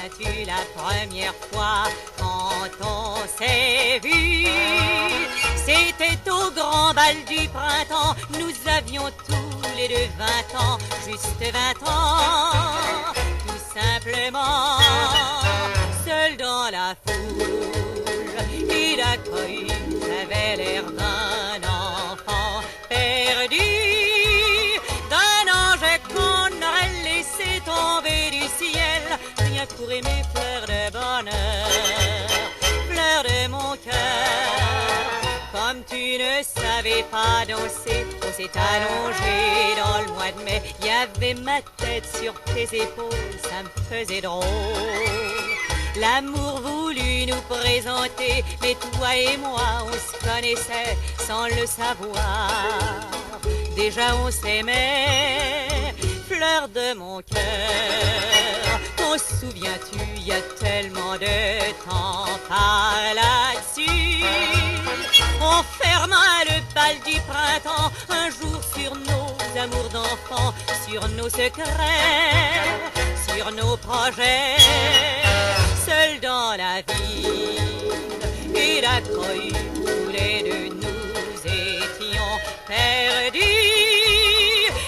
souviens-tu la première fois quand on s'est vu? C'était au grand bal du printemps, nous avions tous les deux 20 ans, juste 20 ans, tout simplement, seul dans la foule, et d'accueil, j'avais l'air d'un enfant perdu, d'un ange qu'on aurait laissé tomber du ciel, rien pour aimer fleur de bonheur, fleur de mon cœur. Comme tu ne savais pas danser, on s'est allongé dans le mois de mai. Y avait ma tête sur tes épaules, ça me faisait drôle. L'amour voulut nous présenter, mais toi et moi on se connaissait sans le savoir. Déjà on s'aimait, fleur de mon cœur. T'en souviens-tu, y a tellement de temps par là-dessus. On ferma le bal du printemps, un jour sur nos amours d'enfants, sur nos secrets, sur nos projets, seuls dans la ville. Et d'accord, tous les deux nous étions perdus.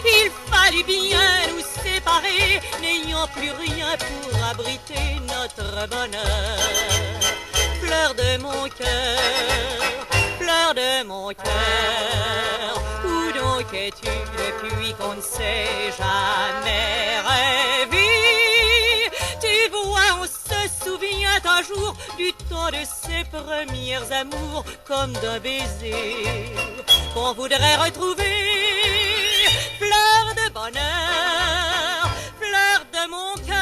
Il fallut bien nous séparer, n'ayant plus rien pour abriter notre bonheur. Fleur de mon cœur, fleur de mon cœur, où donc es-tu depuis qu'on ne s'est jamais revu? Tu vois, on se souvient un jour du temps de ses premiers amours, comme d'un baiser qu'on voudrait retrouver. Fleur de bonheur, fleur de mon cœur.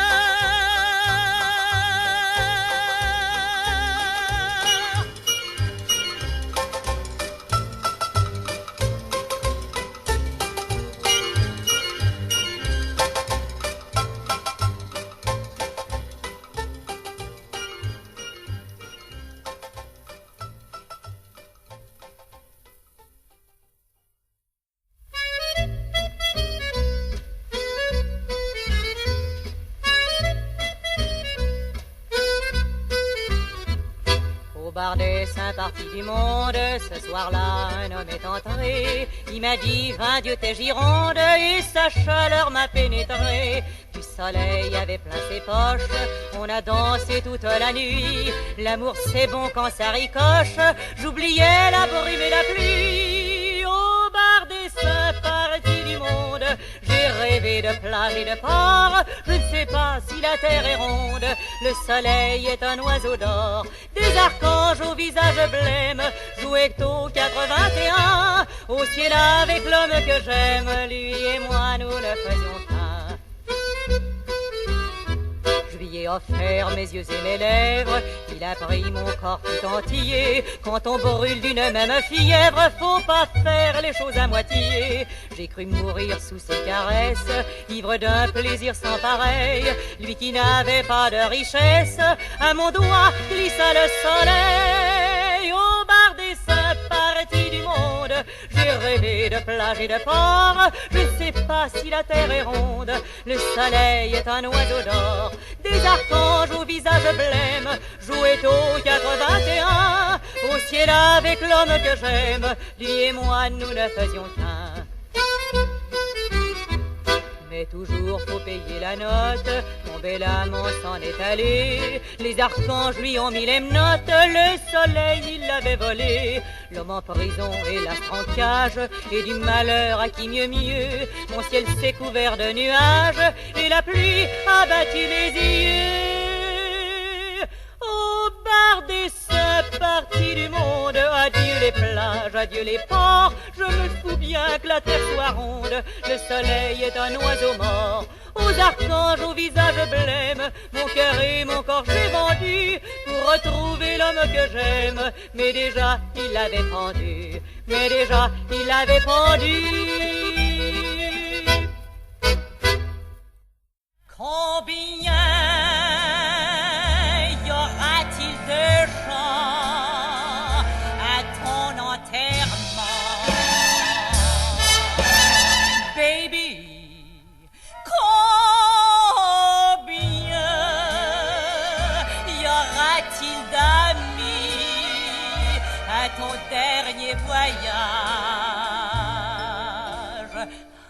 Au bar des saints partis du monde, ce soir-là, un homme est entré. Il m'a dit, va Dieu tes girondes, et sa chaleur m'a pénétré. Du soleil avait plein ses poches, on a dansé toute la nuit. L'amour c'est bon quand ça ricoche, j'oubliais la brume et la pluie. Au bar des saints partis du monde, j'ai rêvé de plage et de port. Je ne sais pas si la terre est ronde, le soleil est un oiseau d'or. Des archanges au visage blême jouaient au 81. Au ciel avec l'homme que j'aime, lui et moi nous ne faisions qu'un. Je lui ai offert mes yeux et mes lèvres, il a pris mon corps tout entier. Quand on brûle d'une même fièvre, faut pas faire les choses à moitié. J'ai cru mourir sous ses caresses, ivre d'un plaisir sans pareil. Lui qui n'avait pas de richesse, à mon doigt glissa le soleil. Au bar des saints partis du monde, j'ai rêvé de plage et de port. Je ne sais pas si la terre est ronde, le soleil est un oiseau d'or. Des archanges au visage blême jouaient au 81. Au ciel avec l'homme que j'aime, lui et moi nous ne faisions qu'un. Mais toujours faut payer la note, mon bel amant s'en est allé. Les archanges lui ont mis les menottes, le soleil il l'avait volé. L'homme en prison et l'astre en cage, et du malheur à qui mieux. Mon ciel s'est couvert de nuages, et la pluie a battu mes yeux. Au bar des saints partis du monde, adieu les plages, adieu les ports. Je me fous bien que la terre soit ronde, le soleil est un oiseau mort. Aux archanges au visage blême, mon cœur et mon corps j'ai vendu pour retrouver l'homme que j'aime. Mais déjà il l'avait pendu, mais déjà il l'avait pendu. Combien y aura-t-il de gens à ton enterrement, baby? Combien aura-t-il d'amis à ton dernier voyage?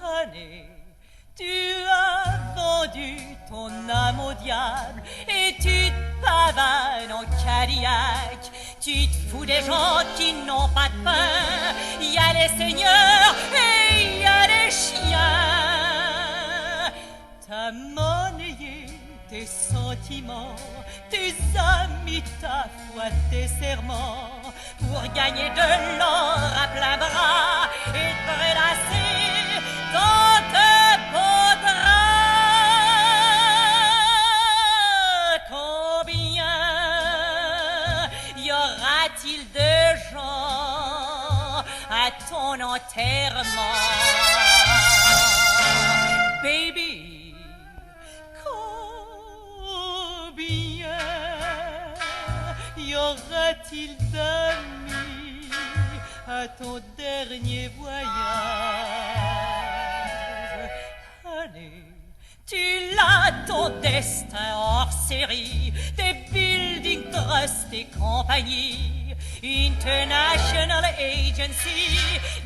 Honey, tu as vendu ton âme au diable et tu te pavanes en Cadillac. Tu te fous des gens qui n'ont pas de pain. Il y a les seigneurs et il y a les chiens. T'as monnayé tes sentiments, tes amis, ta foi, tes serments pour gagner de l'or à plein bras et te prélasser dans tes beaux draps. Combien y aura-t-il de gens à ton enterrement? Baby, combien y aura-t-il d'amis à ton dernier voyage? Honey, tu l'as ton destin hors série, tes building trusts et compagnie, International Agency,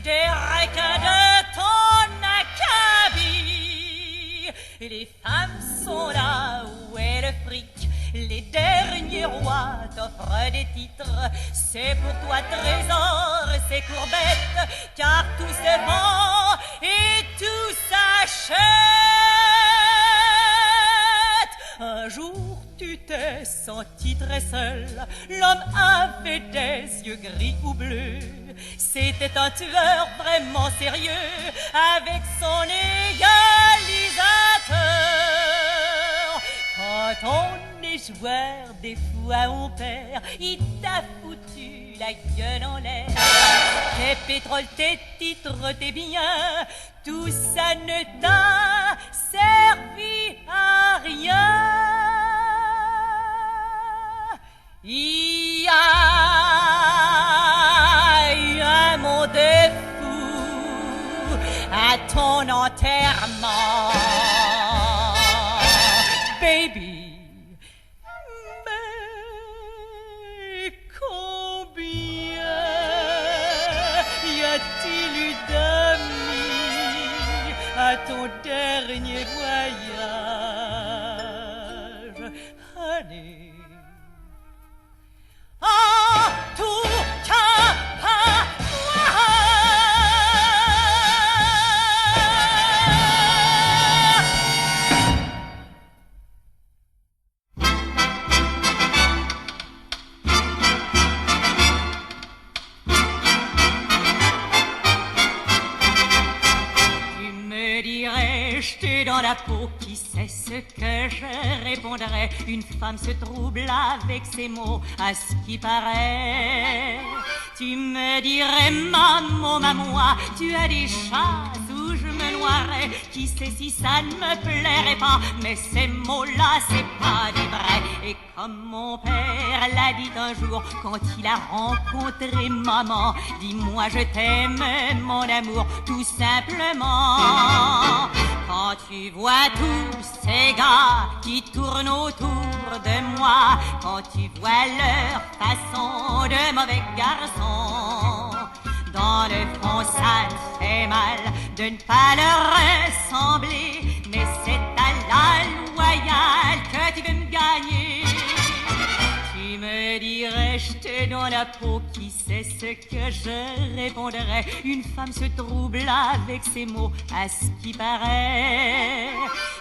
des requins de ton acabit. Les femmes sont là, où est le fric? Les derniers rois t'offrent des titres. C'est pour toi trésor, c'est courbette, car tout se vend et tout s'achète. Un jour tu t'es senti très seul, l'homme avait des yeux gris ou bleus. C'était un tueur vraiment sérieux avec son égalisateur. Quand on est joueur, des fois on perd. Il t'a foutu la gueule en l'air. Tes pétroles, tes titres, tes biens, tout ça ne t'a servi à rien. Il y a eu un monde fou à ton enterrement, baby. Mais combien y a-t-il eu d'amis à ton dernier voyage? Honey, en tout cas, pas moi. Tu me dirais, jeté dans la peau, qui sait ce que je répondrais? Une femme se trouble avec ses mots, à ce qui paraît. Tu me dirais, maman, maman, tu as des chats où je me noierais. Qui sait si ça ne me plairait pas? Mais ces mots-là, c'est pas des vrais. Et comme mon père l'a dit un jour quand il a rencontré maman, dis-moi je t'aime, mon amour, tout simplement. Quand tu vois tous ces gars qui tournent autour de moi, quand tu vois leur façon de mauvais garçons, dans le fond ça te fait mal de ne pas leur ressembler, mais c'est à la loyale que tu veux me gagner. Tu me dirais, jeté dans la peau, qui sait ce que je répondrais? Une femme se trouble avec ses mots, à ce qui paraît.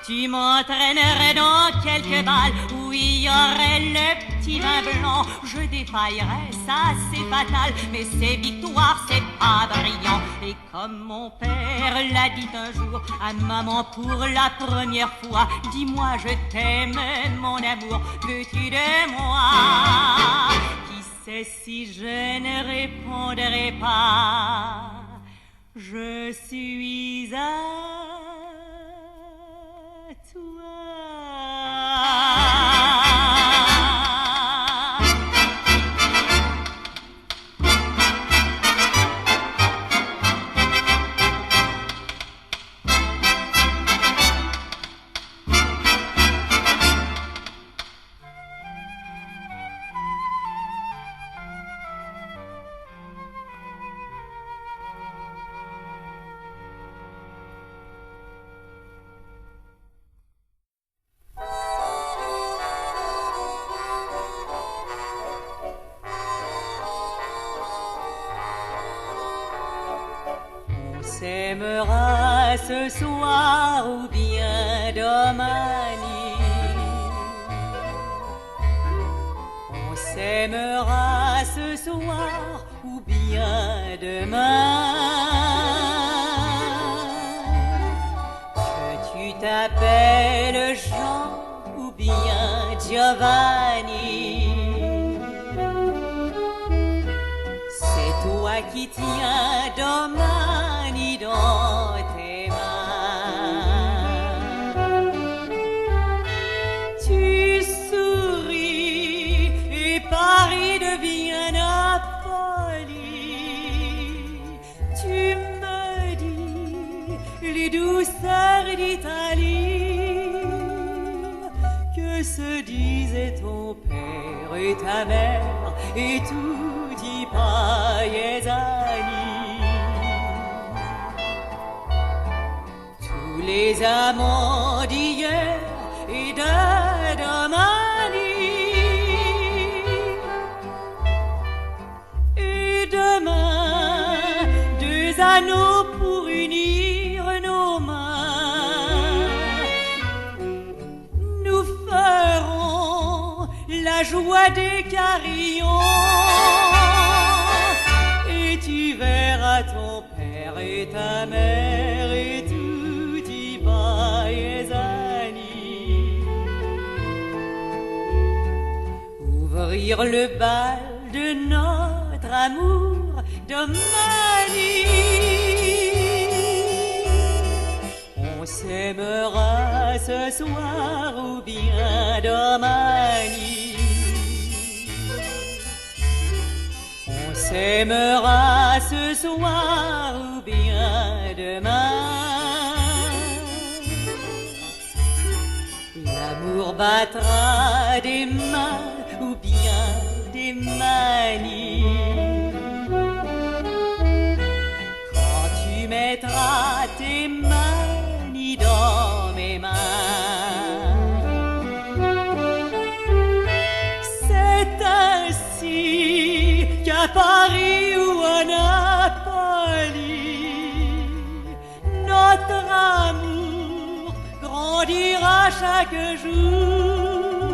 Tu m'entraînerais dans quelques balles où il y aurait le petit vin blanc. Je défaillerais, ça c'est fatal, mais c'est victoire, c'est pas brillant. Et comme mon père l'a dit un jour à maman pour la première fois, dis-moi je t'aime, mon amour, veux-tu de moi? Qui sait si je ne répondrai pas? Je suis à toi. s'aimera ce soir ou bien domani. On s'aimera ce soir ou bien demain. Que tu t'appelles Jean ou bien Giovanni, c'est toi qui tiens domani dans tes mains. Tu souris et Paris devient Napoli. Tu me dis les douceurs d'Italie. Que se disaient ton père et ta mère et tutti i paesani? Tous les amants d'hier et de domani. Et demain, deux anneaux pour unir nos mains. Nous ferons la joie des carillons. Et tu verras ton père et ta mère et tutti i paesani ouvrir le bal de notre amour domani. On s'aimera ce soir ou bien domani. On s'aimera ce soir ou bien demain. L'amour battra des mains ou bien des manies. Quand tu mettras tes manies dans mes mains, c'est ainsi qu'à Paris ou à Napoli, notre amour grandira chaque jour,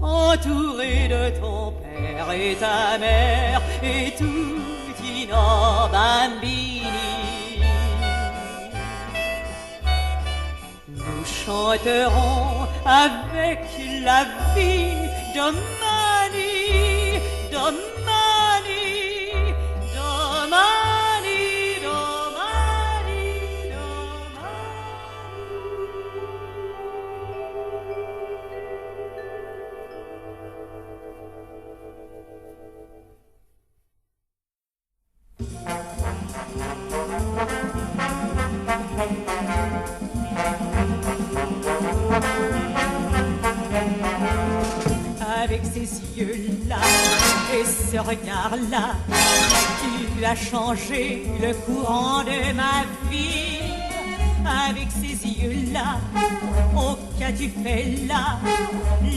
entouré de ton père et ta mère et tutti nos bambini. Nous chanterons avec la vie domani, domani, domani, domani, avec ces yeux-là et ce regard-là, tu as changé le courant de ma vie. Avec ces yeux-là, oh qu'as-tu fait là,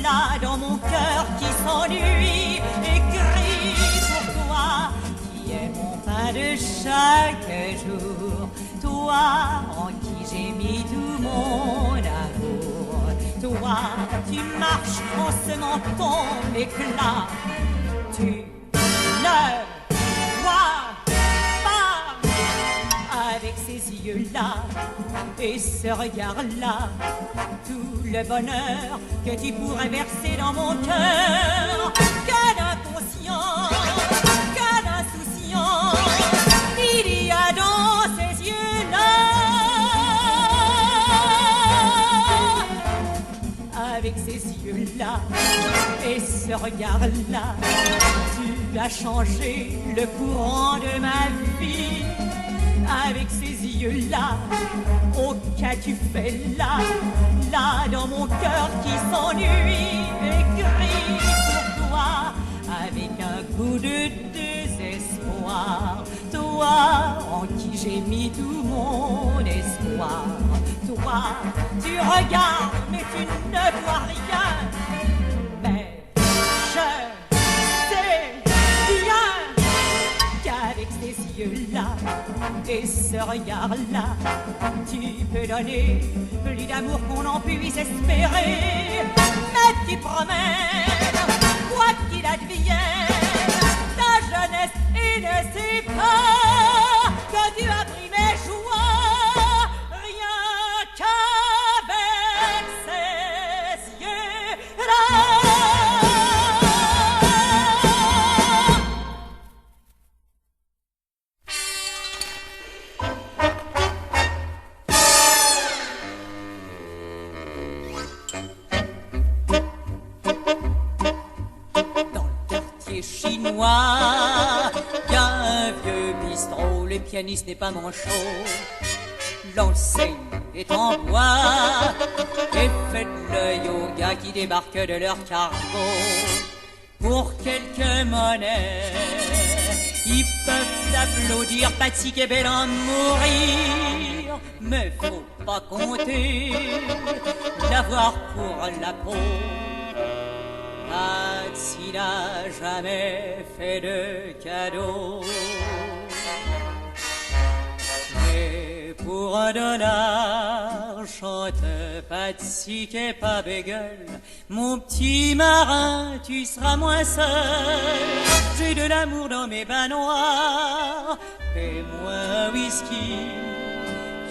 là dans mon cœur qui s'ennuie et crie pour toi, qui est mon pain de chaque jour, toi en qui j'ai mis tout mon amour. Toi, tu marches en semant ton éclat. Tu ne vois pas avec ces yeux-là et ce regard-là tout le bonheur que tu pourrais verser dans mon cœur. Que d'inconscience, que d'insouciance il y a dans ces yeux-là. Avec ces yeux-là et ce regard-là, tu as changé le courant de ma vie. Avec ces yeux-là, oh qu'as-tu fait là, là dans mon cœur qui s'ennuie et crie pour toi, avec un goût de désespoir. Toi en qui j'ai mis tout mon espoir. Toi, tu regardes mais tu ne vois rien. Mais je sais bien qu'avec ces yeux-là Et ce regard-là, tu peux donner plus d'amour qu'on en puisse espérer. Mais tu promènes, quoi qu'il advienne, ta jeunesse et ne sais pas que tu as pris mes joies, rien qu'avec ces yeux-là. Chinois, y'a un vieux bistrot, le pianiste n'est pas manchot. L'enseigne est en bois et faites le yoga qui débarque de leur cargo. Pour quelques monnaies, ils peuvent applaudir, Patsy qui est belle en mourir. Mais faut pas compter l'avoir pour la peau. Patsy n'a jamais fait de cadeau. Mais pour $1, chante Patsy qui est pas bégueule. Mon petit marin, tu seras moins seul. J'ai de l'amour dans mes bains noirs. Fais-moi un whisky,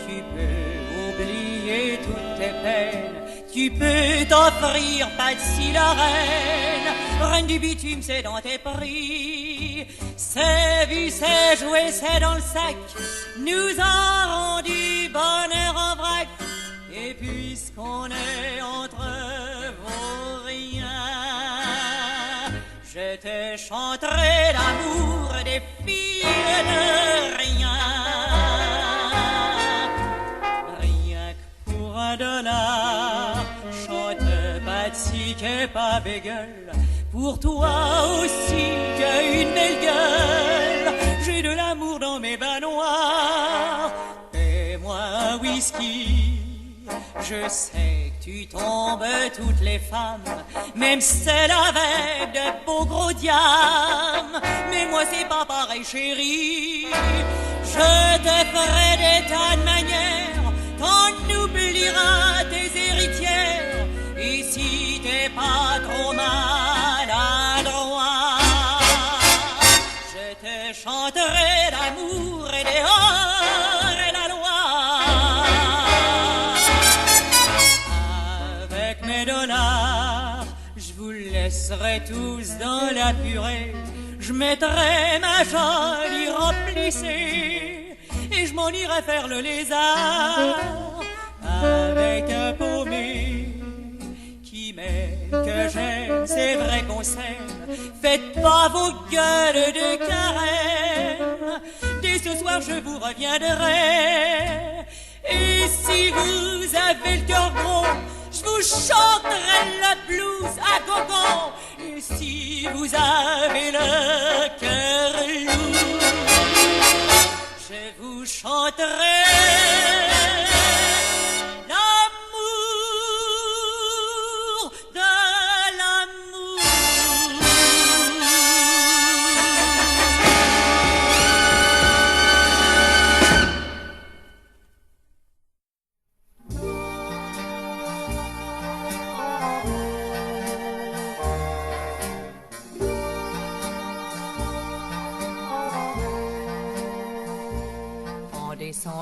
tu peux oublier toutes tes peines. Tu peux t'offrir Patsy la reine, reine du bitume, c'est dans tes prix. C'est vu, c'est joué, c'est dans le sac, nous aurons du bonheur en vrac. Et puisqu'on est entre vauriens, je te chanterai l'amour des filles de rien. Rien que pour $1, Patsy qui est pas bégueule, pour toi aussi qui as une belle gueule. J'ai de l'amour dans mes bains noirs, fais-moi un whisky. Je sais que tu tombes toutes les femmes, même celles avec de beaux gros diamants. Mais moi c'est pas pareil chérie, je te ferai des tas de manières, t'en oublieras tes héritières. Et si t'es pas trop maladroit, je te chanterai l'amour et dehors et la loi. Avec mes $, je vous laisserai tous dans la purée. Je mettrai ma jolie remplissée et je m'en irai faire le lézard avec un paumé que j'aime, c'est vrai qu'on s'aime. Faites pas vos gueules de carême. Dès ce soir je vous reviendrai. Et si vous avez le cœur gros, je vous chanterai le blues à gogo. Et si vous avez le cœur lourd, je vous chanterai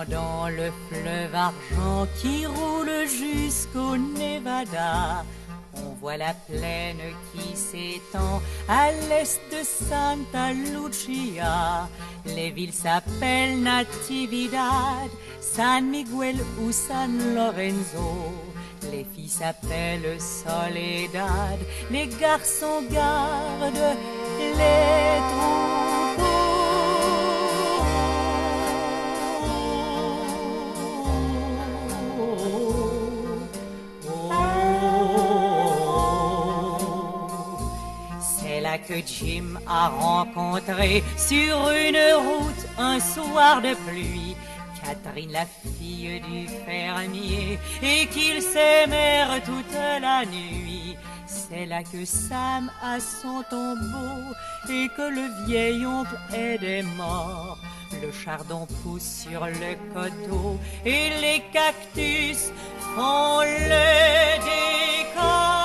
dans le fleuve argent qui roule jusqu'au Nevada. On voit la plaine qui s'étend à l'est de Santa Lucia. Les villes s'appellent Natividad, San Miguel ou San Lorenzo. Les filles s'appellent Soledad, les garçons gardent les troupeaux. Que Jim a rencontré sur une route un soir de pluie Catherine, la fille du fermier, et qu'ils s'aimèrent toute la nuit. C'est là que Sam a son tombeau et que le vieil oncle est mort. Le chardon pousse sur le coteau et les cactus font le décor.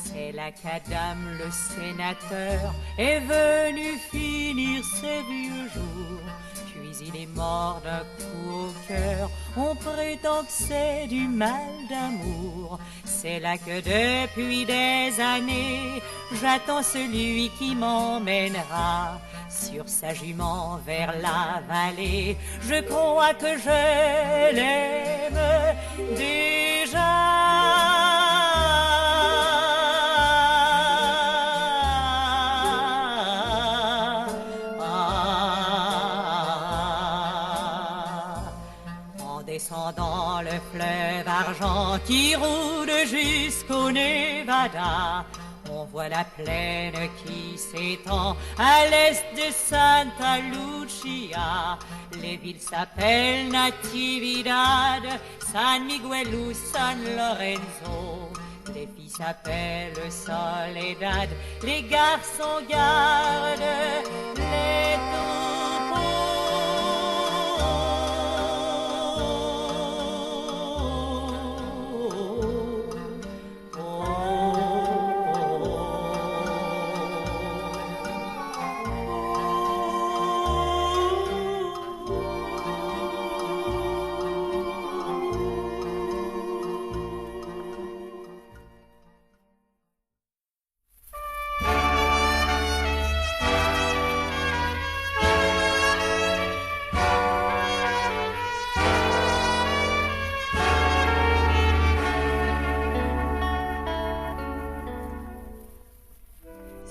C'est là qu'Adam le sénateur est venu finir ses vieux jours. Puis il est mort d'un coup au cœur, on prétend que c'est du mal d'amour. C'est là que depuis des années, j'attends celui qui m'emmènera sur sa jument vers la vallée. Je crois que je l'aime déjà. Descendant le fleuve argent qui roule jusqu'au Nevada, on voit la plaine qui s'étend à l'est de Santa Lucia. Les villes s'appellent Natividad, San Miguel ou San Lorenzo. Les filles s'appellent Soledad, les garçons gardent les troupeaux.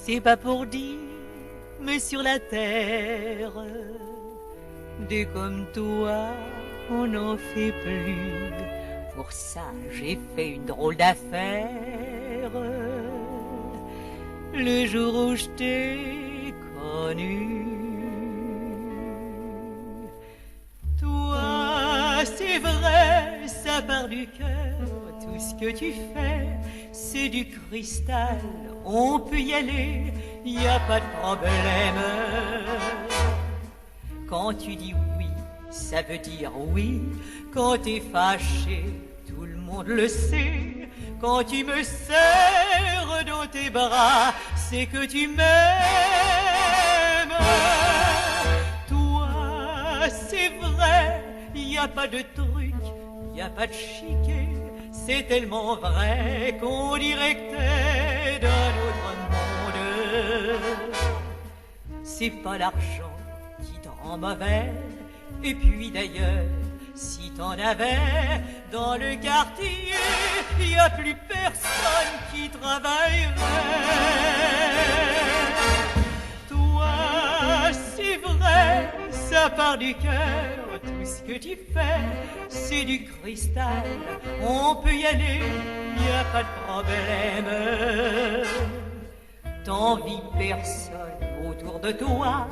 C'est pas pour dire, mais sur la terre, des comme toi, on n'en fait plus. Pour ça, j'ai fait une drôle d'affaire. Le jour où je t'ai connu, toi, c'est vrai, ça part du cœur. Tout ce que tu fais, c'est du cristal. On peut y aller, y a pas de problème. Quand tu dis oui, ça veut dire oui. Quand t'es fâché, tout le monde le sait. Quand tu me serres dans tes bras, c'est que tu m'aimes. Toi, c'est vrai, y a pas de truc, y a pas de chiquet. C'est tellement vrai qu'on dirait que t'es d'un autre monde. C'est pas l'argent qui te rend mauvais. Et puis d'ailleurs, si t'en avais dans le quartier, y a plus personne qui travaillerait. Toi, c'est vrai, ça part du cœur. Tout ce que tu fais, c'est du cristal. On peut y aller, y a pas de problème. T'envies personne autour de toi.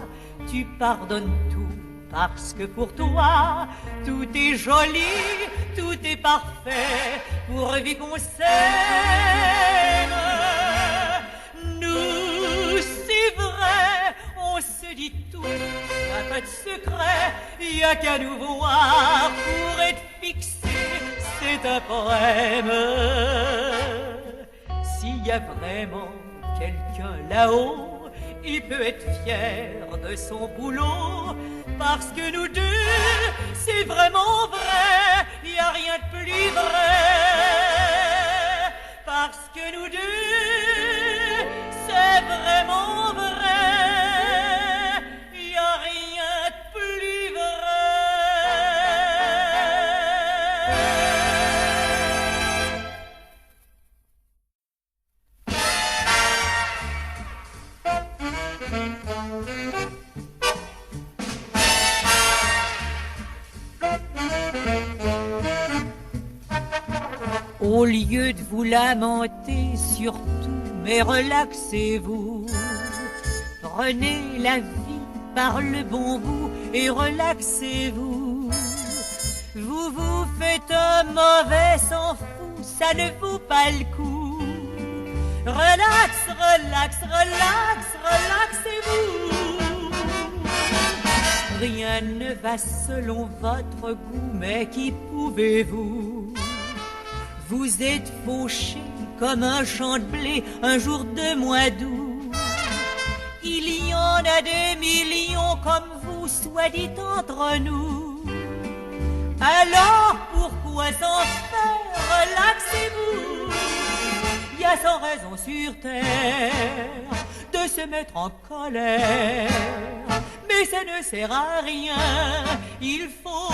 Tu pardonnes tout parce que pour toi, tout est joli, tout est parfait, pourvu qu'on s'aime. Nous, c'est vrai, on se dit tout, y'a pas de secret, y'a qu'à nous voir pour être fixé, c'est un poème. S'il y a vraiment quelqu'un là-haut, il peut être fier de son boulot, parce que nous deux, c'est vraiment vrai, y a rien de plus vrai. Parce que nous deux, c'est vraiment vrai, y a rien de plus vrai. Au lieu de vous lamenter, surtout, mais relaxez-vous. Prenez la vie par le bon bout et relaxez-vous. Vous vous faites un mauvais s'en fout, ça ne vaut pas le coup. Relax, relax, relax, relaxez-vous. Rien ne va selon votre goût, mais qui pouvez-vous? Vous êtes fauché comme un champ de blé un jour de mois d'août. Il y en a des millions comme vous, soit dit entre nous. Alors pourquoi s'en faire? Relaxez-vous. Il y a sans raison sur terre de se mettre en colère, mais ça ne sert à rien. Il faut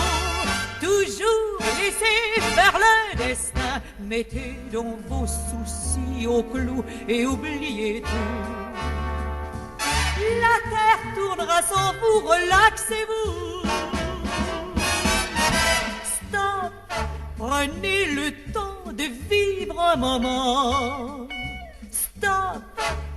toujours laisser faire le destin. Mettez donc vos soucis au clou et oubliez tout. La terre tournera sans vous, relaxez-vous. Stop, prenez le temps de vivre un moment. Stop,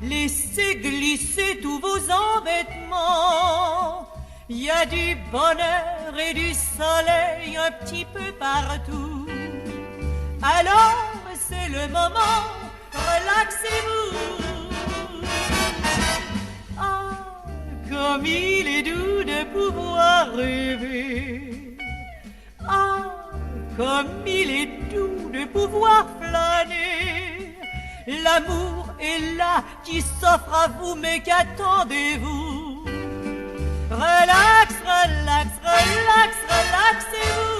laissez glisser tous vos embêtements. Il y a du bonheur et du soleil un petit peu partout. Alors c'est le moment, relaxez-vous. Ah, comme il est doux de pouvoir rêver. Ah, comme il est doux de pouvoir flâner. L'amour est là qui s'offre à vous, mais qu'attendez-vous? Relax, relax, relax, relaxez-vous.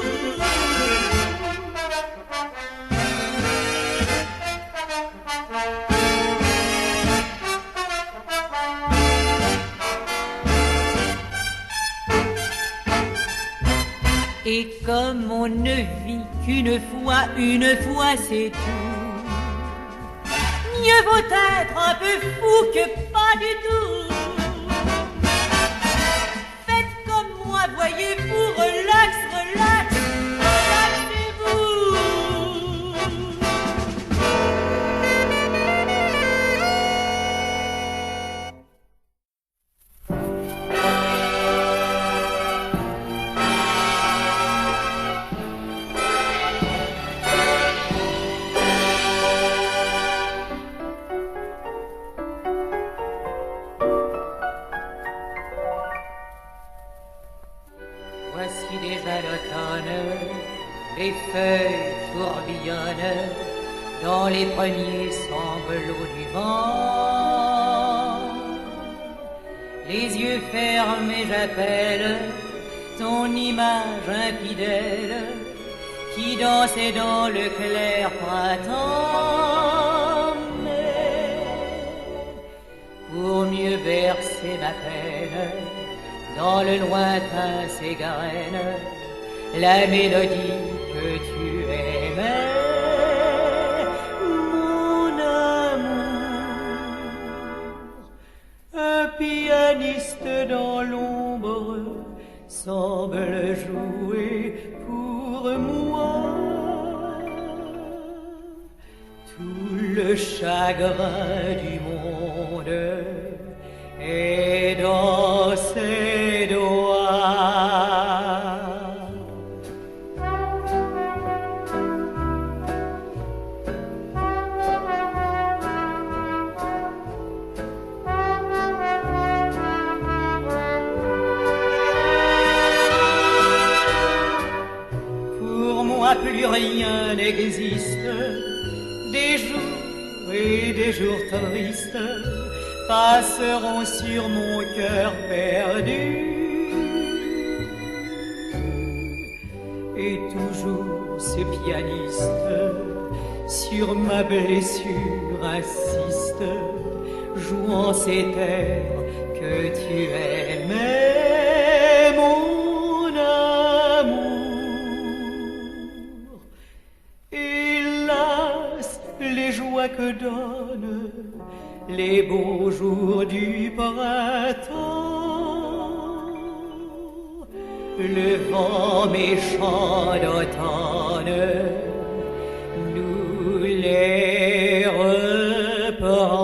Et comme on ne vit qu'une fois c'est tout. Mieux vaut être un peu fou que pas du tout. Faites comme moi, voyez-vous, relax, relax, relaxez-vous. Voici déjà l'automne, les feuilles tourbillonnent dans les premiers sanglots du vent. Les yeux fermés, j'appelle ton image infidèle qui dansait dans le clair printemps. Mais pour mieux bercer ma peine, dans le lointain s'égrène la mélodie que tu aimais, mon amour. Un pianiste dans l'ombre semble jouer pour moi. Tout le chagrin du monde est dans ses doigts. Pour moi plus rien n'existe, des jours et des jours tristes passeront sur mon cœur perdu. Et toujours ce pianiste sur ma blessure insiste, jouant ces terres que tu aimais, mon amour. Hélas, les joies que donnent les beaux jours du printemps, le vent méchant d'automne nous les reprend.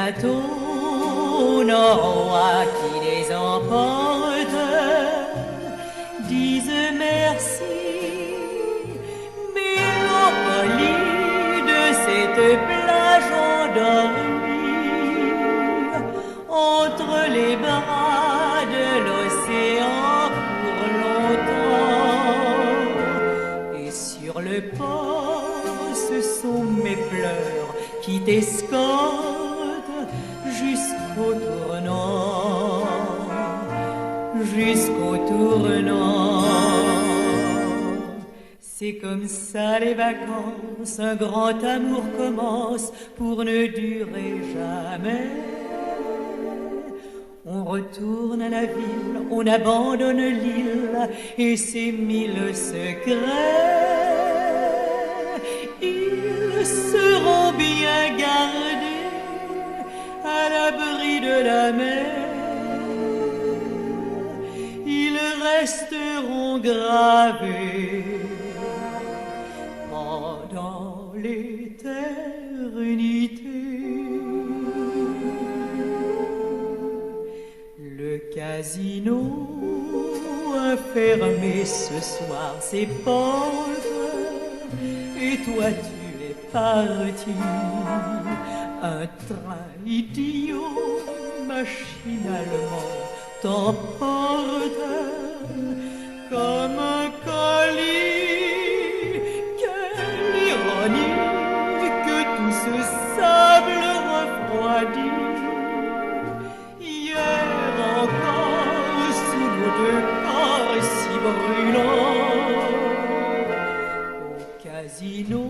bateaux norrois qui les emportent disent merci, mélancolie de cette plage endormie entre les bras de l'océan pour longtemps. Et sur le port, ce sont mes pleurs qui t'escortent jusqu'au tournant, jusqu'au tournant. C'est comme ça les vacances, un grand amour commence pour ne durer jamais. On retourne à la ville, on abandonne l'île et ses mille secrets. Ils seront bien gardés à l'abri de la mer. Ils resteront gravés pendant l'éternité. Le casino a fermé ce soir ses portes et toi tu es parti. Un train idiot machinalement t'emporte comme un colis. Quelle ironie que tout ce sable refroidi. Hier encore sous nos deux corps si brûlants. Au casino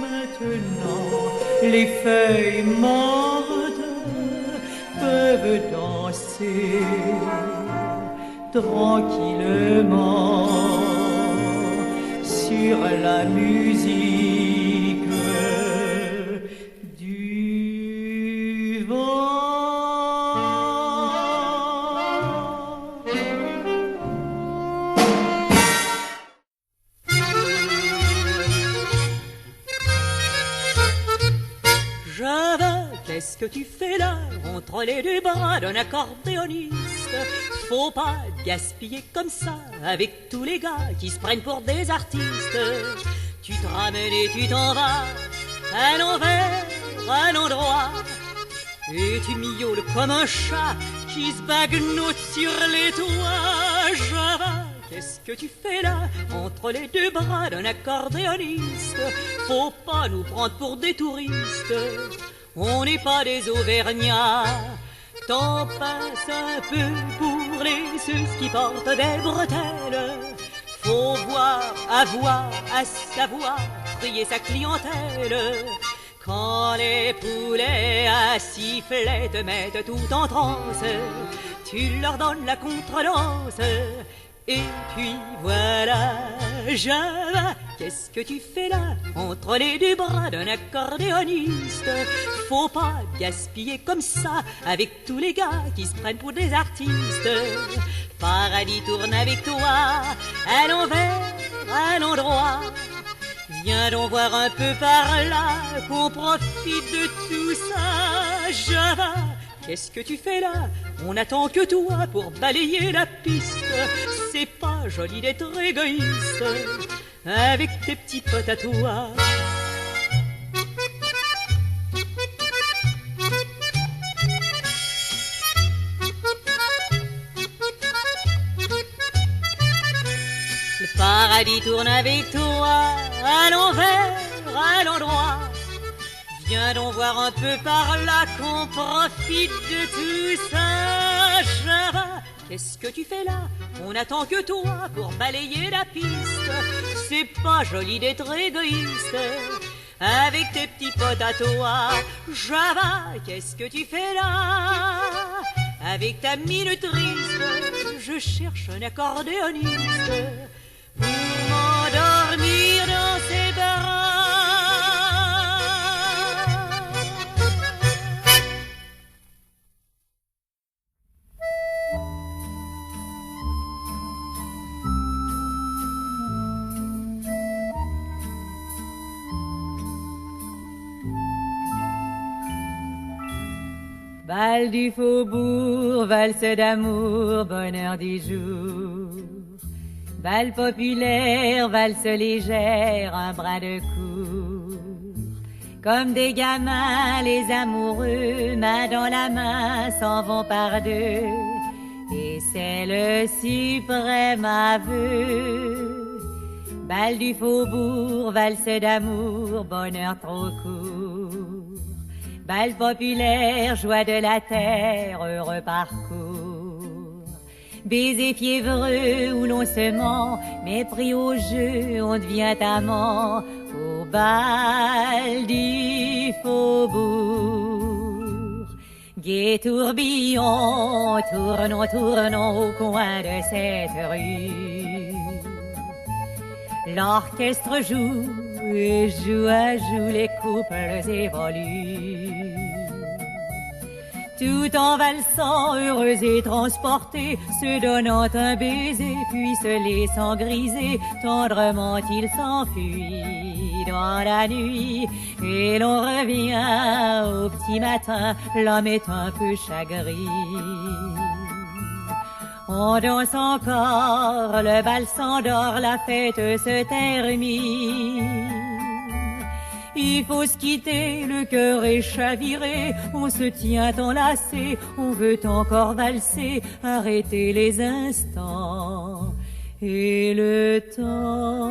maintenant les feuilles mortes peuvent danser tranquillement sur la musique du vent. Qu'est-ce que tu fais là, entre les deux bras d'un accordéoniste? Faut pas gaspiller comme ça, avec tous les gars qui se prennent pour des artistes. Tu te ramènes et tu t'en vas, à l'envers, à l'endroit, et tu miaules comme un chat qui se bagnote sur les toits. Java, qu'est-ce que tu fais là, entre les deux bras d'un accordéoniste? Faut pas nous prendre pour des touristes. On n'est pas des Auvergnats. T'en passes un peu pour les ceux qui portent des bretelles. Faut voir, avoir, à savoir, trier sa clientèle. Quand les poulets à sifflet te mettent tout en transe, tu leur donnes la contredanse. Et puis voilà, Java, qu'est-ce que tu fais là, entre les deux bras d'un accordéoniste? Faut pas gaspiller comme ça, avec tous les gars qui se prennent pour des artistes. Paradis tourne avec toi, à l'envers, à l'endroit. Viens donc voir un peu par là, qu'on profite de tout ça. Java, qu'est-ce que tu fais là? On n'attend que toi pour balayer la piste. C'est pas joli d'être égoïste avec tes petits potes à toi. Le paradis tourne avec toi, à l'envers, à l'endroit. Viens donc voir un peu par là, qu'on profite de tout ça. Java, qu'est-ce que tu fais là? On n'attend que toi pour balayer la piste. C'est pas joli d'être égoïste avec tes petits potes à toi. Java, qu'est-ce que tu fais là? Avec ta mine triste, je cherche un accordéoniste pour m'endormir dans ses bras. Bal du faubourg, valse d'amour, bonheur du jour. Bal populaire, valse légère, un bras de cour. Comme des gamins, les amoureux, main dans la main, s'en vont par deux. Et c'est le suprême aveu. Bal du faubourg, valse d'amour, bonheur trop court. Bal populaire, joie de la terre, heureux parcours. Baiser fiévreux où l'on se ment, mais pris au jeu, on devient amant. Au bal du faubourg. Gai tourbillon, tournons, tournons au coin de cette rue. L'orchestre joue et joue à joue, les couples évoluent. Tout en valsant, heureux et transportés, se donnant un baiser, puis se laissant griser, tendrement ils s'enfuient dans la nuit. Et l'on revient au petit matin, l'homme est un peu chagrin. On danse encore, le bal s'endort, la fête se termine. Il faut se quitter, le cœur est chaviré, on se tient enlacé, on veut encore valser, arrêter les instants et le temps.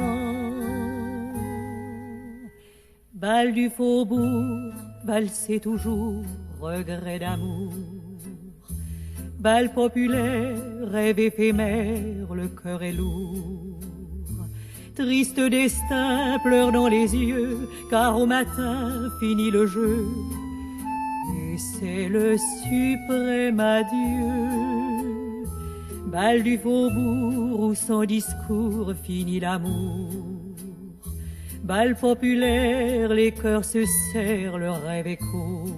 Bal du faubourg, valser toujours, regret d'amour. Bal populaire, rêve éphémère, le cœur est lourd. Triste destin, pleure dans les yeux, car au matin finit le jeu. Et c'est le suprême adieu. Bal du faubourg, où sans discours finit l'amour. Bal populaire, les cœurs se serrent, le rêve est court.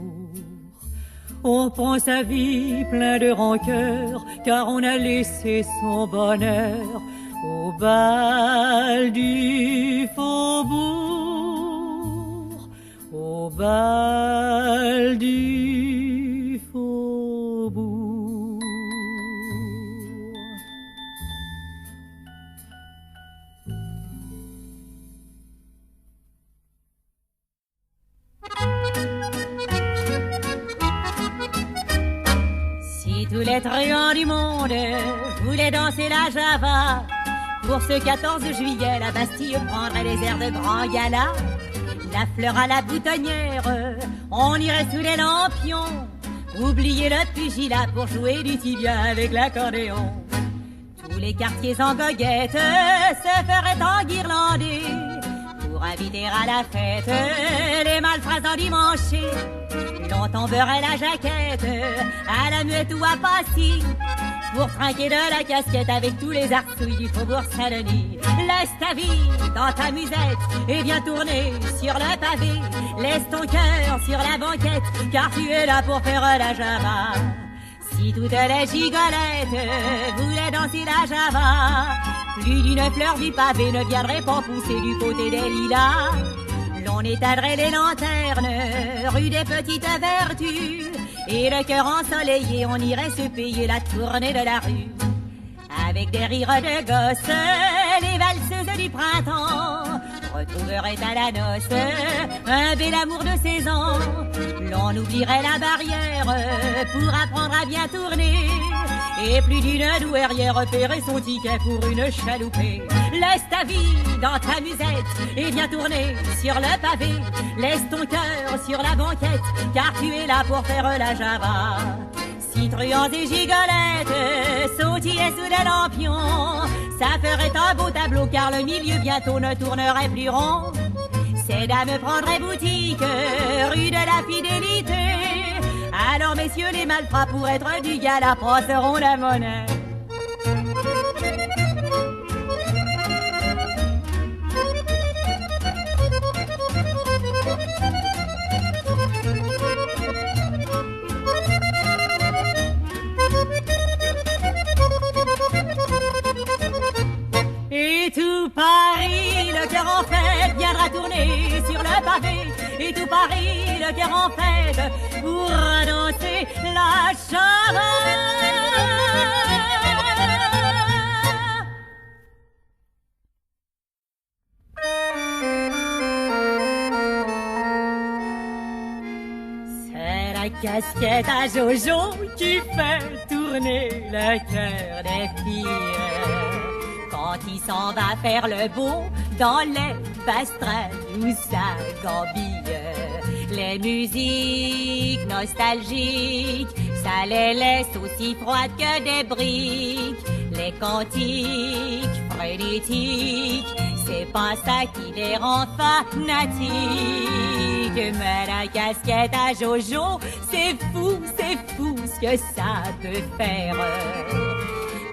On prend sa vie plein de rancœur, car on a laissé son bonheur au bal du faubourg, au bal du faubourg. Si tous les truands du monde voulaient danser la java, pour ce 14 juillet, la Bastille prendrait les airs de grand gala. La fleur à la boutonnière, on irait sous les lampions, oublier le pugilat pour jouer du tibia avec l'accordéon. Tous les quartiers en goguette se feraient enguirlander pour inviter à la fête les malfrats endimanchés. L'on tomberait la jaquette à la muette ou à Passy pour trinquer de la casquette avec tous les arsouilles du faubourg Saint-Denis. Laisse ta vie dans ta musette et viens tourner sur le pavé. Laisse ton cœur sur la banquette, car tu es là pour faire la java. Si toutes les gigolettes voulaient danser la java, plus d'une fleur du pavé ne viendrait pas pousser du côté des lilas. On éteindrait les lanternes, rue des Petites Vertus, et le cœur ensoleillé, on irait se payer la tournée de la rue. Avec des rires de gosses, les valseuses du printemps retrouveraient à la noce un bel amour de 16 ans. L'on oublierait la barrière pour apprendre à bien tourner, et plus d'une douairière paierait son ticket pour une chaloupée. Laisse ta vie dans ta musette et viens tourner sur le pavé. Laisse ton cœur sur la banquette, car tu es là pour faire la java. Si truands et gigolettes sautillaient sous les lampions, ça ferait un beau tableau, car le milieu bientôt ne tournerait plus rond. Ces dames prendraient boutique rue de la Fidélité. Alors messieurs les malfrats, pour être du gala, passeront la monnaie. Et tout Paris, le cœur en fête, viendra tourner sur le pavé. et tout Paris, le cœur en fête, pour danser la charade. C'est la casquette à Jojo qui fait tourner le cœur des filles. Quand il s'en va faire le beau dans les pastrelles où ça gambille. Les musiques nostalgiques, ça les laisse aussi froides que des briques. Les cantiques frénétiques, c'est pas ça qui les rend fanatiques. Mais la casquette à Jojo, c'est fou ce que ça peut faire.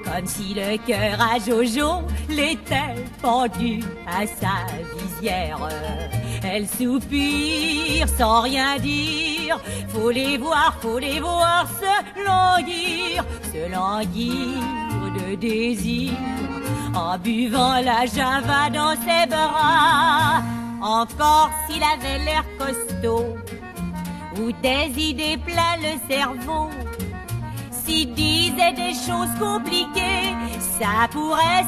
Comme si le cœur à Jojo l'était pendu à sa visière. Elle soupire sans rien dire. Faut les voir se languir de désir. En buvant la java dans ses bras. Encore s'il avait l'air costaud ou des idées plein le cerveau. S'il disait des choses compliquées, ça pourrait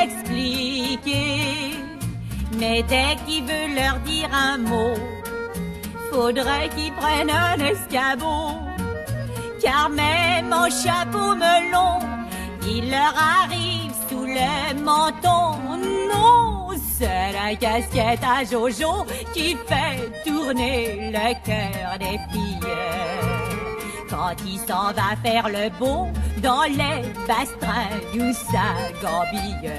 s'expliquer. Mais dès qu'il veut leur dire un mot, faudrait qu'il prenne un escabeau. Car même en chapeau melon, il leur arrive sous le menton. Non, c'est la casquette à Jojo qui fait tourner le cœur des filles. Quand il s'en va faire le beau dans les bastrins où ça gambille.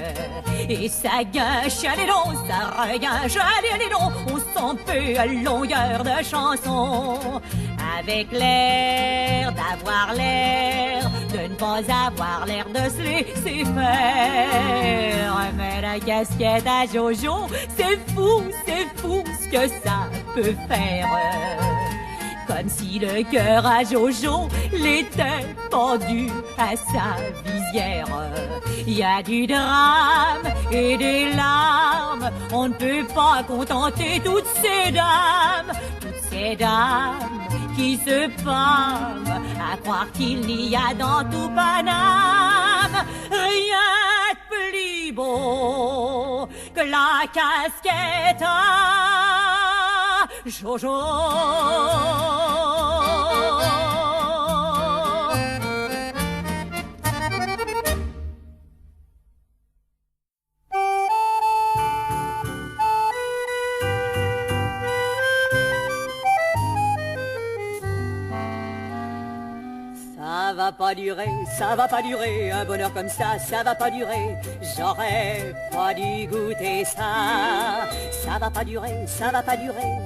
Et ça guinche, allez donc, ça reguinche, allez donc, on s'en peut à longueur de chanson. Avec l'air d'avoir l'air, de ne pas avoir l'air de se laisser faire. Mais la casquette à Jojo, c'est fou ce que ça peut faire. Comme si le cœur à Jojo l'était pendu à sa visière. Il y a du drame et des larmes, on ne peut pas contenter toutes ces dames qui se pâment à croire qu'il n'y a dans tout Paname rien de plus beau que la casquette à Jojo. Ça va pas durer, un bonheur comme ça va pas durer, j'aurais pas dû goûter ça. Ça va pas durer,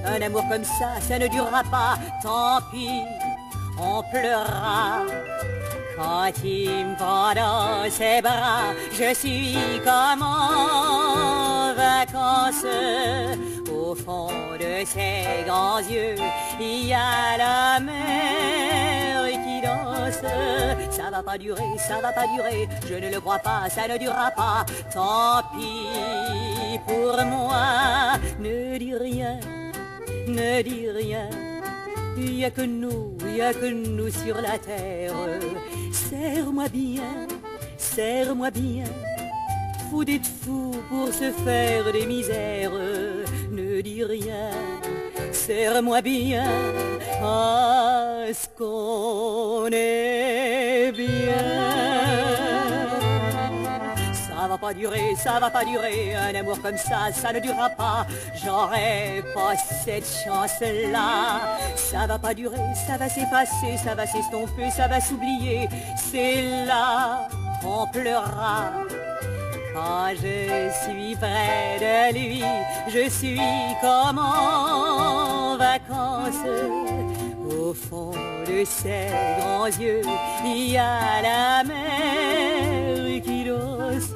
un amour comme ça ne durera pas, tant pis, on pleurera. Quand il me prend dans ses bras, je suis comme en vacances. Au fond de ses grands yeux, il y a la mer qui danse. Ça va pas durer, je ne le crois pas, ça ne durera pas. Tant pis pour moi, ne dis rien. Il y a que nous sur la terre. Serre-moi bien, fou d'être fou pour se faire des misères. Ne dis rien, serre-moi bien, à ce qu'on est bien. Ça va pas durer, un amour comme ça ne durera pas, j'aurai pas cette chance-là. Ça va pas durer, ça va s'effacer, ça va s'estomper, ça va s'oublier, c'est là qu'on pleurera. Quand je suis près de lui, je suis comme en vacances. Au fond de ses grands yeux, il y a la mer qui danse.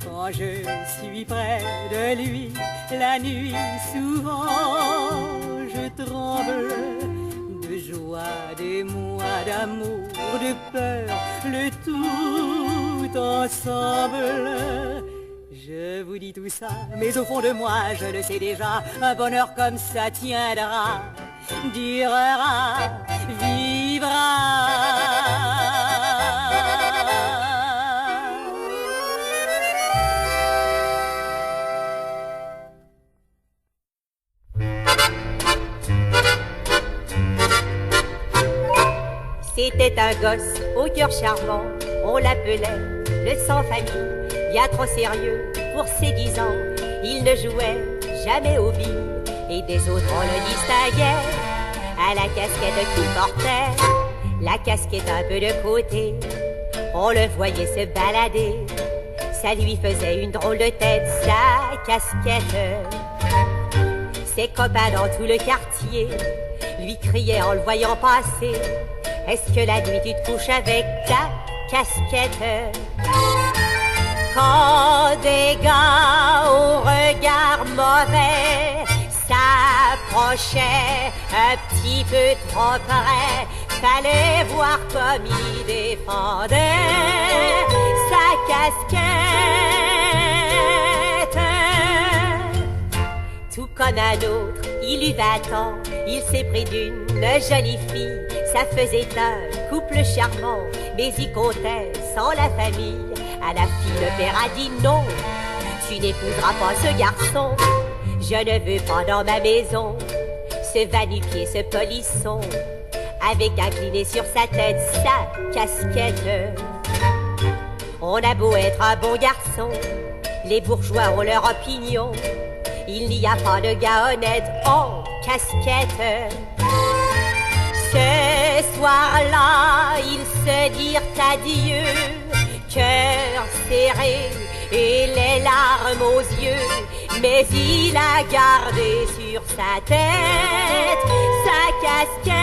Quand je suis près de lui, la nuit souvent de peur, le tout ensemble. Je vous dis tout ça, mais au fond de moi, je le sais déjà, un bonheur comme ça tiendra, durera, vivra. C'était un gosse au cœur charmant, on l'appelait le sans-famille. Bien trop sérieux pour ses 10 ans, il ne jouait jamais aux billes. Et des autres on le distinguait à la casquette qu'il portait, la casquette un peu de côté. On le voyait se balader, ça lui faisait une drôle de tête, sa casquette. Ses copains dans tout le quartier lui criaient en le voyant passer: est-ce que la nuit tu te couches avec ta casquette? Quand des gars au regard mauvais s'approchaient un petit peu trop près, fallait voir comme il défendait sa casquette. Tout comme un autre, il eut 20 ans, il s'est pris d'une jolie fille. Ça faisait un couple charmant, mais il comptait sans la famille. À la fille, le père a dit non, tu n'épouseras pas ce garçon. Je ne veux pas dans ma maison ce va-nu-pied, ce polisson, avec incliné sur sa tête sa casquette. On a beau être un bon garçon, les bourgeois ont leur opinion. Il n'y a pas de gars honnête en casquette. Ce soir-là, ils se dirent adieu, cœur serré et les larmes aux yeux. Mais il a gardé sur sa tête sa casquette.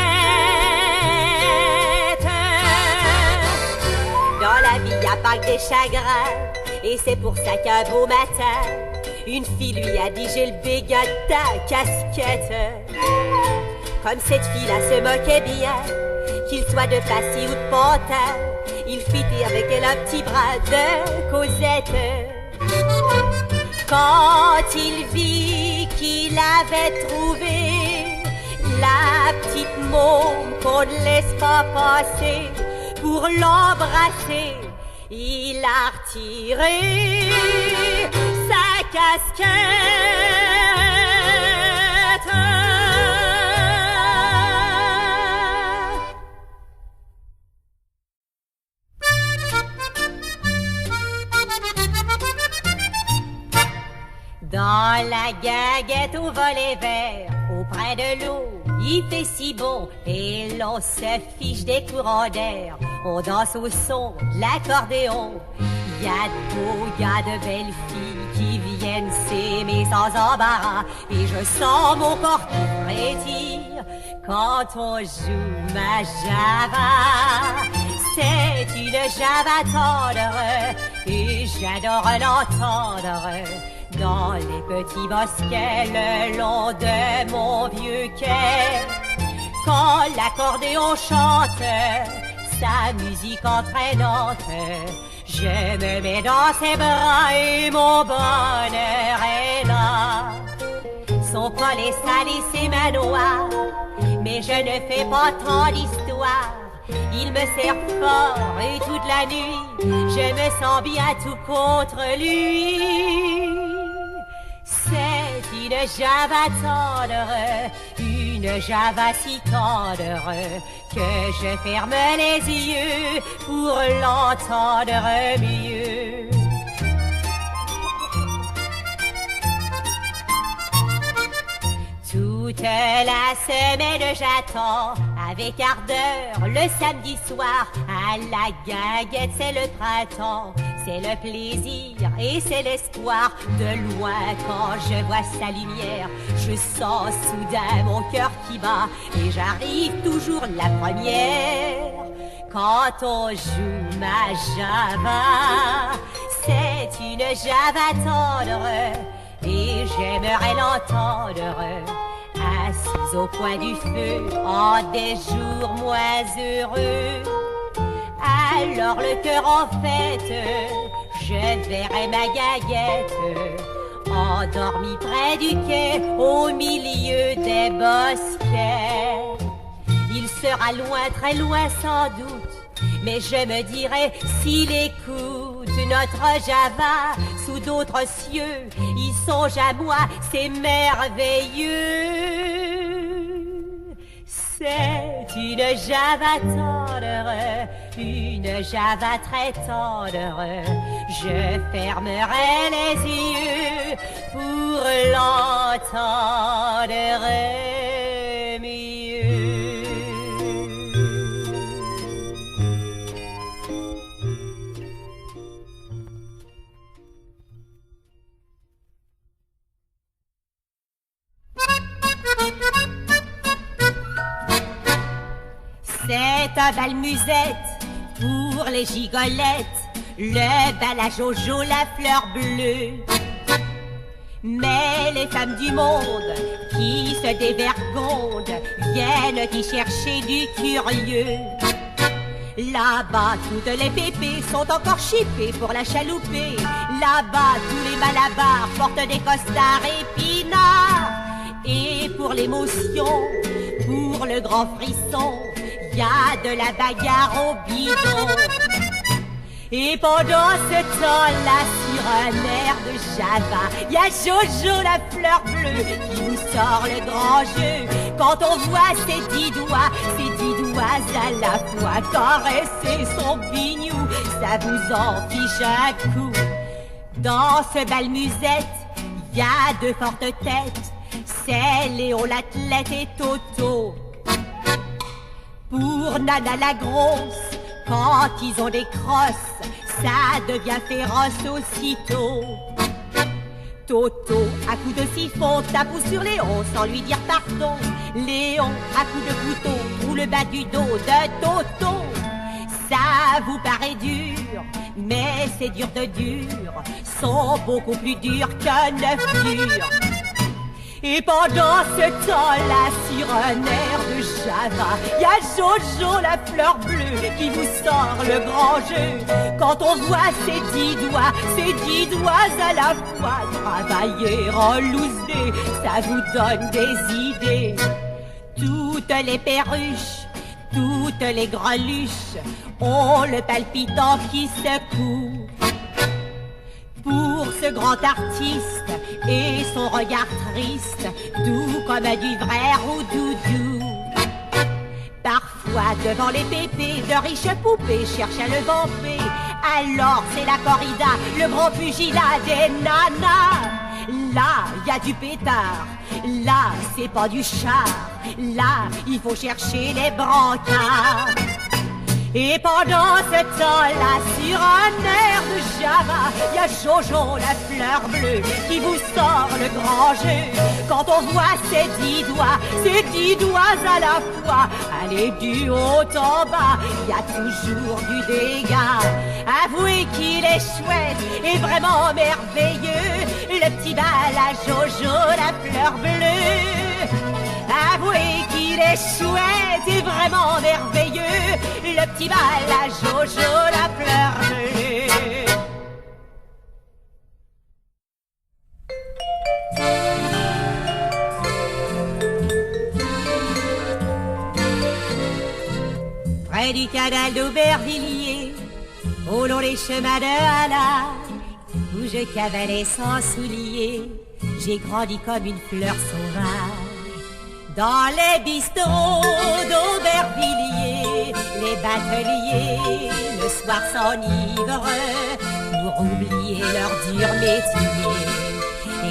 Dans la vie, y a pas que des chagrins, et c'est pour ça qu'un beau matin, une fille lui a dit: j'ai le béguin de ta casquette. Comme cette fille-là se moquait bien, qu'il soit de Passy ou de Pantin, il fit avec elle un petit bras de Cosette. Quand il vit qu'il avait trouvé la petite môme qu'on ne laisse pas passer, pour l'embrasser, il a retiré sa casquette. Dans la guinguette au volet vert, auprès de l'eau, il fait si bon et l'on se fiche des courants d'air. On danse au son de l'accordéon. Y a de beaux, y a de belles filles qui viennent s'aimer sans embarras. Et je sens mon corps qui frétille quand on joue ma java. C'est une java tendre et j'adore l'entendre dans les petits bosquets le long de mon vieux quai. Quand l'accordéon chante sa musique entraînante, je me mets dans ses bras et mon bonheur est là. Son col est sale et ses mains noires, mais je ne fais pas tant d'histoire. Il me serre fort et toute la nuit, je me sens bien tout contre lui. C'est une java tendre, une java si tendre, que je ferme les yeux pour l'entendre mieux. Toute la semaine j'attends avec ardeur le samedi soir à la guinguette, c'est le printemps, c'est le plaisir et c'est l'espoir. De loin quand je vois sa lumière, je sens soudain mon cœur qui bat et j'arrive toujours la première. Quand on joue ma java, c'est une java tendre et j'aimerais l'entendre assise au coin du feu en des jours moins heureux, Alors le cœur en fête, je verrai ma Gaguette endormie près du quai, au milieu des bosquets. Il sera loin, très loin sans doute, mais je me dirai s'il écoute notre Java sous d'autres cieux, il songe à moi, c'est merveilleux. C'est une Java tendre, une Java très tendre. Je fermerai les yeux pour l'entendre mieux. C'est un bal musette pour les gigolettes, le bal à Jojo, la fleur bleue. Mais les femmes du monde qui se dévergondent viennent y chercher du curieux. Là-bas, toutes les pépées sont encore chippées pour la chalouper. Là-bas, tous les malabars portent des costards épinards. Et pour l'émotion, pour le grand frisson, y a de la bagarre au bidon. Et pendant ce temps-là, sur un air de Java, y a Jojo la fleur bleue qui vous sort le grand jeu. Quand on voit ses 10 doigts à la fois caresser son bignou, ça vous en fiche un coup. Dans ce bal musette, y a deux fortes têtes, c'est Léon l'athlète et Toto. Pour Nana la grosse, quand ils ont des crosses, ça devient féroce aussitôt. Toto, à coups de siphon, tape sur Léon sans lui dire pardon. Léon, à coups de couteau, trouve le bas du dos de Toto. Ça vous paraît dur, mais c'est dur de dur, sont beaucoup plus durs qu'un œuf dur. Et pendant ce temps-là, sur un air de Java, y a Jojo la fleur bleue qui vous sort le grand jeu. Quand on voit ses 10 doigts à la fois travailler en loose-dé, ça vous donne des idées. Toutes les perruches, toutes les greluches ont le palpitant qui secoue. Pour ce grand artiste et son regard triste, doux comme du vrai roux-doudou. Parfois devant les pépés, de riches poupées cherchent à le vamper. Alors c'est la corrida, le grand pugilat des nanas. Là, y a du pétard, là, c'est pas du char. Là, il faut chercher les brancards. Et pendant ce temps-là, sur un air de Java, y a Jojo la fleur bleue qui vous sort le grand jeu. Quand on voit ses 10 doigts à la fois, aller du haut en bas, y a toujours du dégât. Avouez qu'il est chouette et vraiment merveilleux, le petit bal à Jojo la fleur bleue. Avouez qu'il est chouette et vraiment merveilleux, le petit bal à Jojo la fleur bleue. Près du canal d'Aubervilliers, au long des chemins de Hala, où je cavalais sans souliers, j'ai grandi comme une fleur sauvage. Dans les bistrots d'Aubervilliers, les bateliers le soir s'enivrent pour oublier leur dur métier.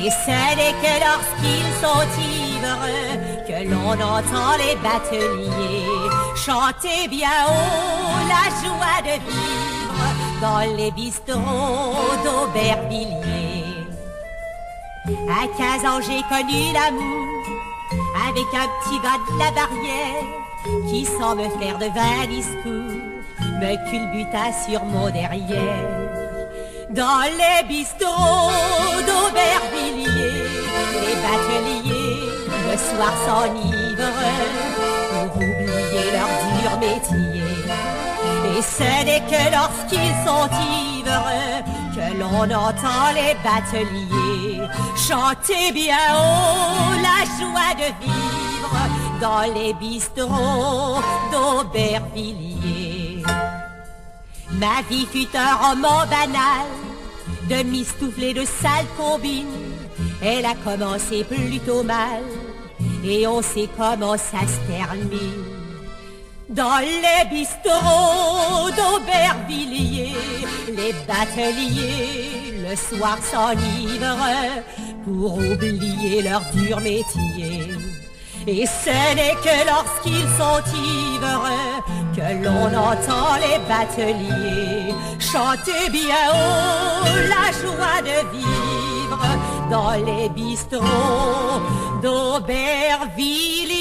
Et ce n'est que lorsqu'ils sont ivres que l'on entend les bateliers chanter bien haut la joie de vivre dans les bistrots d'Aubervilliers. À 15 ans j'ai connu l'amour avec un petit gars de la barrière qui, sans me faire de vains discours, me culbuta sur mon derrière. Dans les bistrots d'Aubervilliers, les bateliers le soir s'enivrent pour oublier leur dur métier. Et ce n'est que lorsqu'ils sont ivres que l'on entend les bateliers chanter bien haut la joie de vivre dans les bistrots d'Aubervilliers. Ma vie fut un roman banal de mistoufles et de sales combines. Elle a commencé plutôt mal et on sait comment ça se termine. Dans les bistrots d'Aubervilliers, les bateliers le soir s'enivrent pour oublier leur dur métier. Et ce n'est que lorsqu'ils sont ivres que l'on entend les bateliers chanter bien haut la joie de vivre dans les bistrots d'Aubervilliers.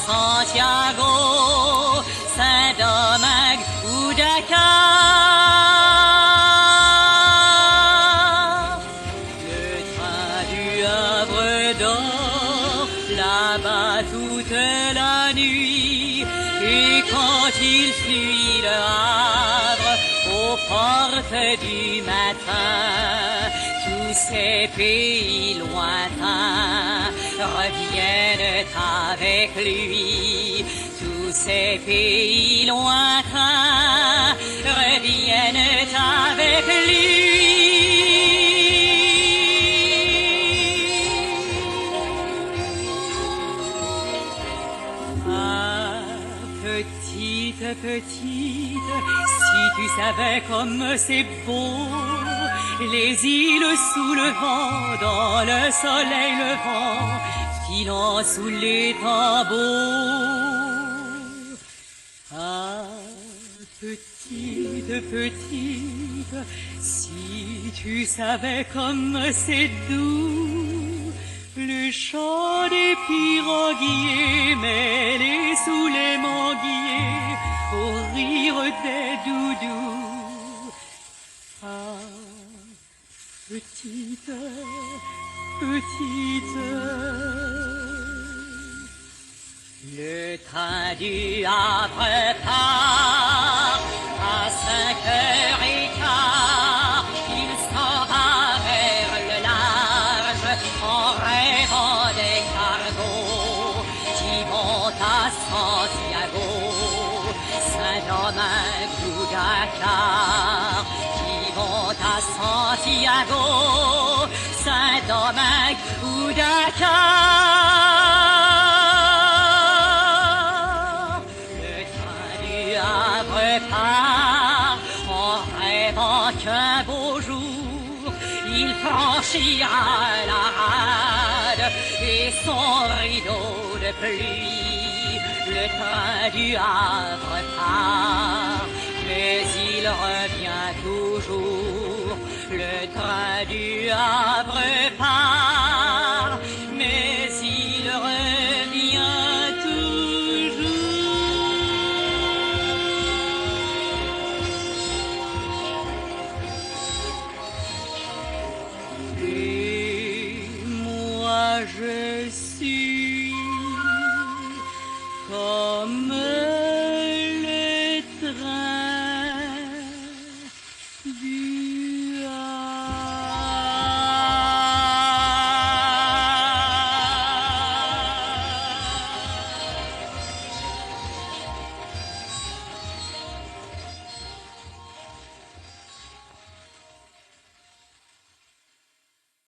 Santiago, Saint-Domingue ou Dakar. Le train du Havre dort là-bas toute la nuit. Et quand il fuit le Havre aux portes du matin, tous ces pays lointains reviennent avec lui. Tous ces pays lointains reviennent avec lui. Ah, petite, petite, si tu savais comme c'est beau, les îles sous le vent, dans le soleil levant, filant sous les tambours. Ah, petite, petite, si tu savais comme c'est doux, le chant des piroguiers mêlés sous les manguiers, au rire des doudous. Ah, petite, petite, le train du Havre part à 5h15. Il s'en va vers le large en rêvant des cargos qui vont à Santiago, Saint-Domingue ou Dakar. Qui vont à Santiago, Saint-Domingue ou Dakar. Le train du Havre part en rêvant qu'un beau jour il franchira la rade et son rideau de pluie. Le train du Havre part, mais il revient toujours. Le train du Havre part.